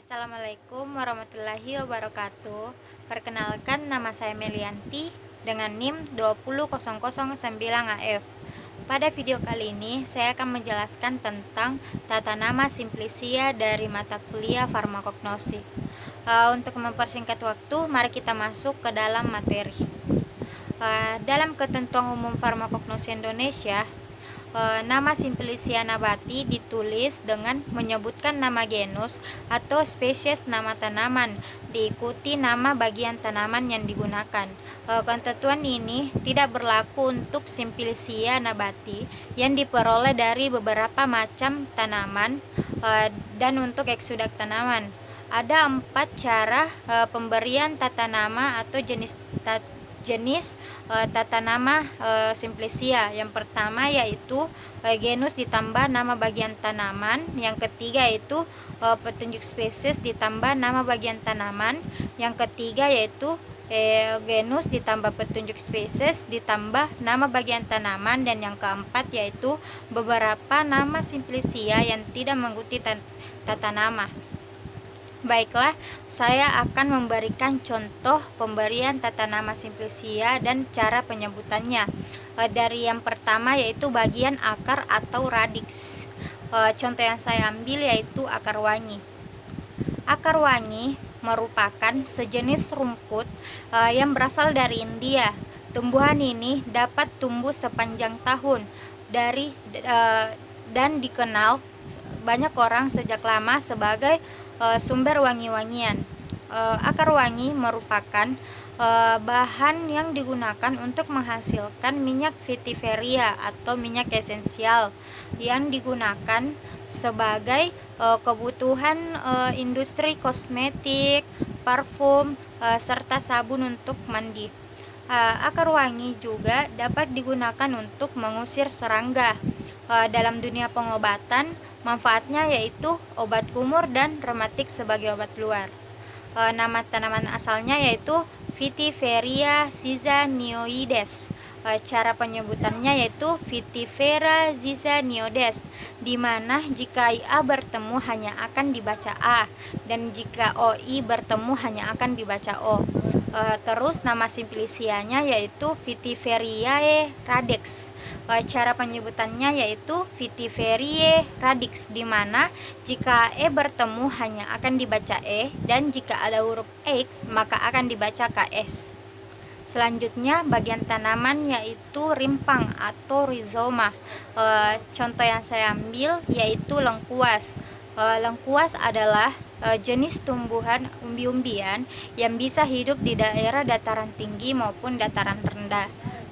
Assalamualaikum warahmatullahi wabarakatuh. Perkenalkan, nama saya Melianti dengan NIM 20009AF. Pada video kali ini, saya akan menjelaskan tentang tata nama Simplicia dari mata kuliah farmakognosi. Untuk mempersingkat waktu, mari kita masuk ke dalam materi. Dalam ketentuan umum farmakognosi Indonesia, nama Simplicia nabati ditulis dengan menyebutkan nama genus atau spesies nama tanaman, diikuti nama bagian tanaman yang digunakan. Ketentuan ini tidak berlaku untuk Simplicia nabati yang diperoleh dari beberapa macam tanaman dan untuk eksudat tanaman. Ada 4 cara pemberian tata nama atau jenis tata nama Simplicia. Yang pertama yaitu genus ditambah nama bagian tanaman. Yang ketiga yaitu petunjuk spesies ditambah nama bagian tanaman. Yang ketiga yaitu genus ditambah petunjuk spesies ditambah nama bagian tanaman. Dan yang keempat yaitu beberapa nama Simplicia yang tidak mengikuti tata nama. Baiklah, saya akan memberikan contoh pemberian tata nama Simplicia dan cara penyebutannya. Dari yang pertama yaitu bagian akar atau radix. Contoh yang saya ambil yaitu akar wangi. Akar wangi merupakan sejenis rumput yang berasal dari India. Tumbuhan ini dapat tumbuh sepanjang tahun dan dikenal banyak orang sejak lama sebagai sumber wangi-wangian. Akar wangi merupakan bahan yang digunakan untuk menghasilkan minyak vetiveria atau minyak esensial yang digunakan sebagai kebutuhan industri kosmetik, parfum, serta sabun untuk mandi. Akar wangi juga dapat digunakan untuk mengusir serangga. Dalam dunia pengobatan, manfaatnya yaitu obat kumur dan rematik sebagai obat luar. Nama tanaman asalnya yaitu Vetiveria zizanioides. Cara penyebutannya yaitu Vetivera zizanioides, di mana jika IA bertemu hanya akan dibaca A dan jika OI bertemu hanya akan dibaca O. Terus nama Simplicianya yaitu Vetiveriae radix. Cara penyebutannya yaitu Vetiverie radix, di mana jika E bertemu hanya akan dibaca E dan jika ada huruf X maka akan dibaca KS. Selanjutnya bagian tanaman yaitu rimpang atau rizoma. Contoh yang saya ambil yaitu lengkuas. Lengkuas adalah jenis tumbuhan umbi-umbian yang bisa hidup di daerah dataran tinggi maupun dataran rendah.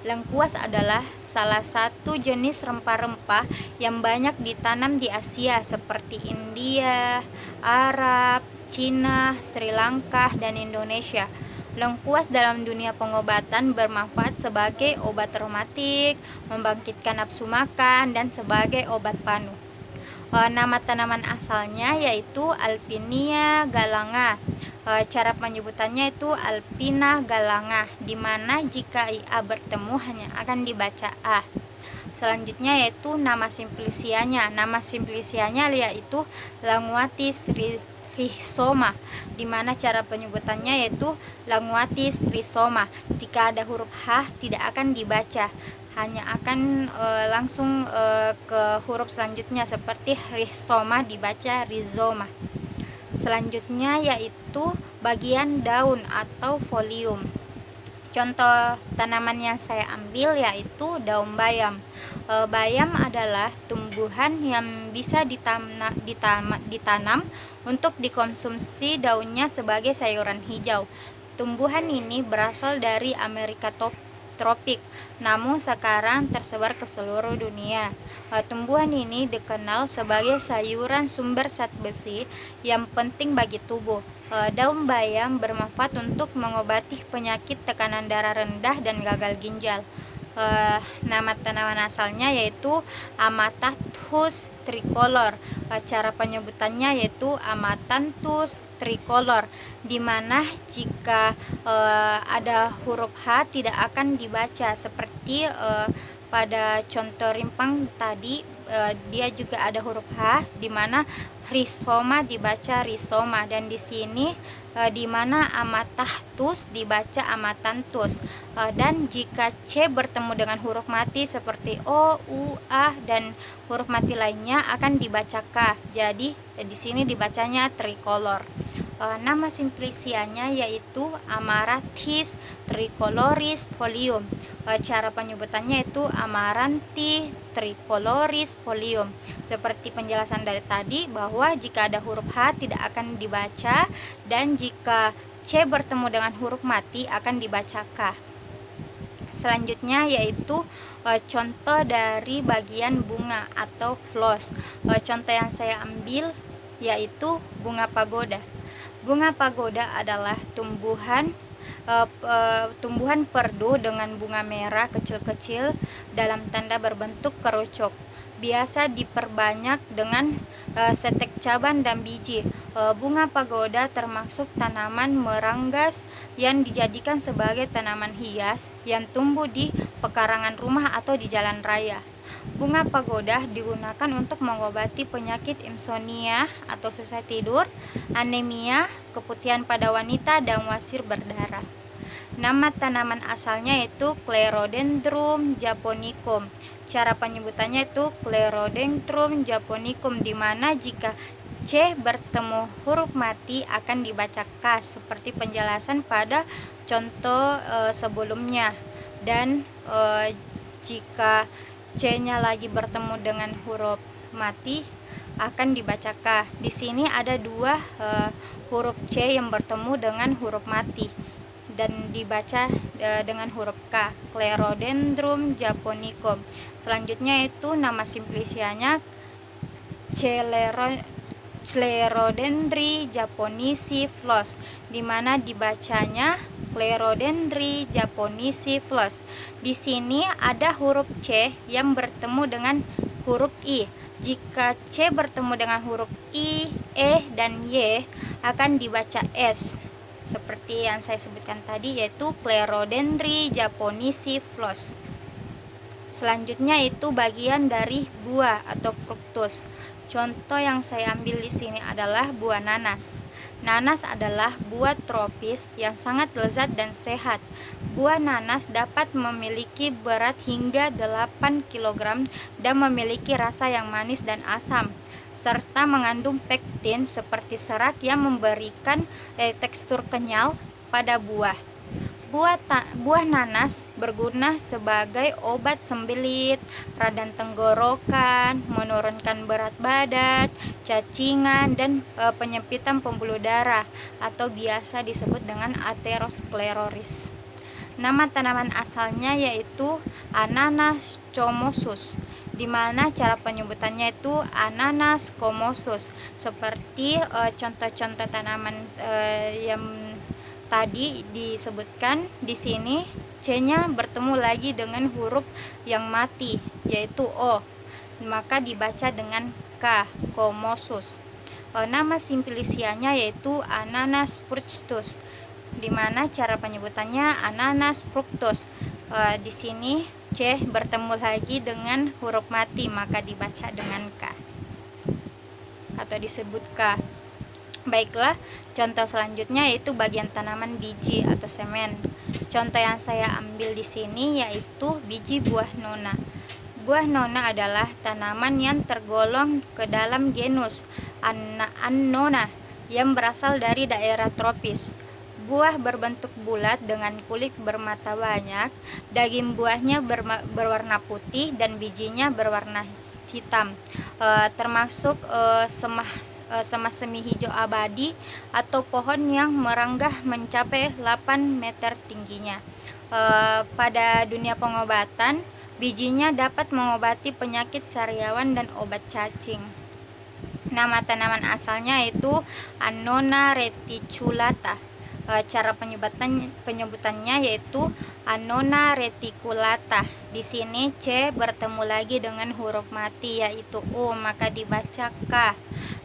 Lengkuas adalah salah satu jenis rempah-rempah yang banyak ditanam di Asia seperti India, Arab, Cina, Sri Lanka, dan Indonesia. Lengkuas dalam dunia pengobatan bermanfaat sebagai obat rematik, membangkitkan nafsu makan, dan sebagai obat panu. Nama tanaman asalnya yaitu Alpinia galanga. Cara penyebutannya itu Alpina galanga, di mana jika IA bertemu hanya akan dibaca A. Selanjutnya yaitu nama Simplicianya. Nama Simplicianya yaitu Languatis rhizoma, di mana cara penyebutannya yaitu Languatis rhizoma. Jika ada huruf H tidak akan dibaca, hanya akan langsung ke huruf selanjutnya seperti rhizoma dibaca rhizoma. Selanjutnya yaitu bagian daun atau folium. Contoh tanaman yang saya ambil yaitu daun bayam. Bayam adalah tumbuhan yang bisa ditanam untuk dikonsumsi daunnya sebagai sayuran hijau. Tumbuhan ini berasal dari Amerika tropik, namun sekarang tersebar ke seluruh dunia. Tumbuhan ini dikenal sebagai sayuran sumber zat besi yang penting bagi tubuh. Daun bayam bermanfaat untuk mengobati penyakit tekanan darah rendah dan gagal ginjal. Nama tanaman asalnya yaitu Amatanthus tricolor. Cara penyebutannya yaitu Amatanthus tricolor, di mana jika ada huruf H tidak akan dibaca seperti pada contoh rimpang tadi, dia juga ada huruf H, di mana rizoma dibaca rizoma, dan di sini di mana amatahtus dibaca amatantus. Dan jika C bertemu dengan huruf mati seperti O, U, A dan huruf mati lainnya akan dibaca K. Jadi di sini dibacanya tricolor. Nama simplicianya yaitu Amaranthes tricoloris folium. Cara penyebutannya itu Amaranthi tricoloris folium. Seperti penjelasan dari tadi, bahwa jika ada huruf H tidak akan dibaca, dan jika C bertemu dengan huruf mati akan dibaca K. Selanjutnya yaitu contoh dari bagian bunga atau floss. Contoh yang saya ambil yaitu bunga pagoda. Bunga pagoda adalah tumbuhan perdu dengan bunga merah kecil-kecil dalam tanda berbentuk kerucuk. Biasa diperbanyak dengan setek caban dan biji. Bunga pagoda termasuk tanaman meranggas yang dijadikan sebagai tanaman hias yang tumbuh di pekarangan rumah atau di jalan raya. Bunga pagoda digunakan untuk mengobati penyakit insomnia atau susah tidur, anemia, keputihan pada wanita, dan wasir berdarah. Nama tanaman asalnya itu Clerodendrum japonicum. Cara penyebutannya itu Clerodendrum japonicum, di mana jika C bertemu huruf mati akan dibaca K seperti penjelasan pada contoh sebelumnya. Dan jika C-nya lagi bertemu dengan huruf mati akan dibaca K. Di sini ada dua huruf C yang bertemu dengan huruf mati dan dibaca dengan huruf K, Clerodendrum japonicum. Selanjutnya itu nama simplicianya Sclerodendri japonisi floss, di mana dibacanya Clerodendri japonisi floss. Di sini ada huruf C yang bertemu dengan huruf I. Jika C bertemu dengan huruf I, E, dan Y akan dibaca S. Seperti yang saya sebutkan tadi, yaitu Clerodendri japonisi floss. Selanjutnya itu bagian dari buah atau fructus. Contoh yang saya ambil di sini adalah buah nanas. Nanas adalah buah tropis yang sangat lezat dan sehat. Buah nanas dapat memiliki berat hingga 8 kg dan memiliki rasa yang manis dan asam, serta mengandung pektin seperti serat yang memberikan tekstur kenyal pada buah. Buah nanas berguna sebagai obat sembelit, radang tenggorokan, menurunkan berat badan, cacingan, dan penyempitan pembuluh darah atau biasa disebut dengan aterosklerosis. Nama tanaman asalnya yaitu Ananas comosus, di mana cara penyebutannya itu Ananas comosus. Seperti contoh-contoh tanaman yang tadi disebutkan, di sini C-nya bertemu lagi dengan huruf yang mati yaitu O, maka dibaca dengan K, comosus. Nama simplicianya yaitu Ananas fructus, di mana cara penyebutannya Ananas fructus. Di sini C bertemu lagi dengan huruf mati, maka dibaca dengan K atau disebut K. Baiklah, contoh selanjutnya yaitu bagian tanaman biji atau semen. Contoh yang saya ambil di sini yaitu biji buah nona. Buah nona adalah tanaman yang tergolong ke dalam genus Annona yang berasal dari daerah tropis. Buah berbentuk bulat dengan kulit bermata banyak. Daging buahnya berwarna putih dan bijinya berwarna hitam. Termasuk semah semi hijau abadi atau pohon yang merenggah mencapai 8 meter tingginya. Pada dunia pengobatan, bijinya dapat mengobati penyakit sariawan dan obat cacing. Nama tanaman asalnya yaitu Annona reticulata. Cara penyebutannya yaitu Annona reticulata. Di sini C bertemu lagi dengan huruf mati yaitu O, maka dibaca K.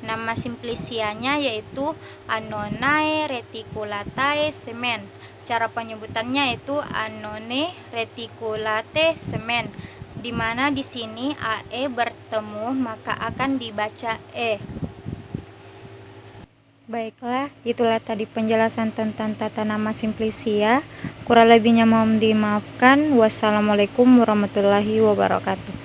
Nama simplicianya yaitu Annonae reticulatae semen. Cara penyebutannya itu Annone reticulate semen. di mana di sini AE bertemu maka akan dibaca E. Baiklah, itulah tadi penjelasan tentang tata nama simplisia. Kurang lebihnya mohon dimaafkan. Wassalamualaikum warahmatullahi wabarakatuh.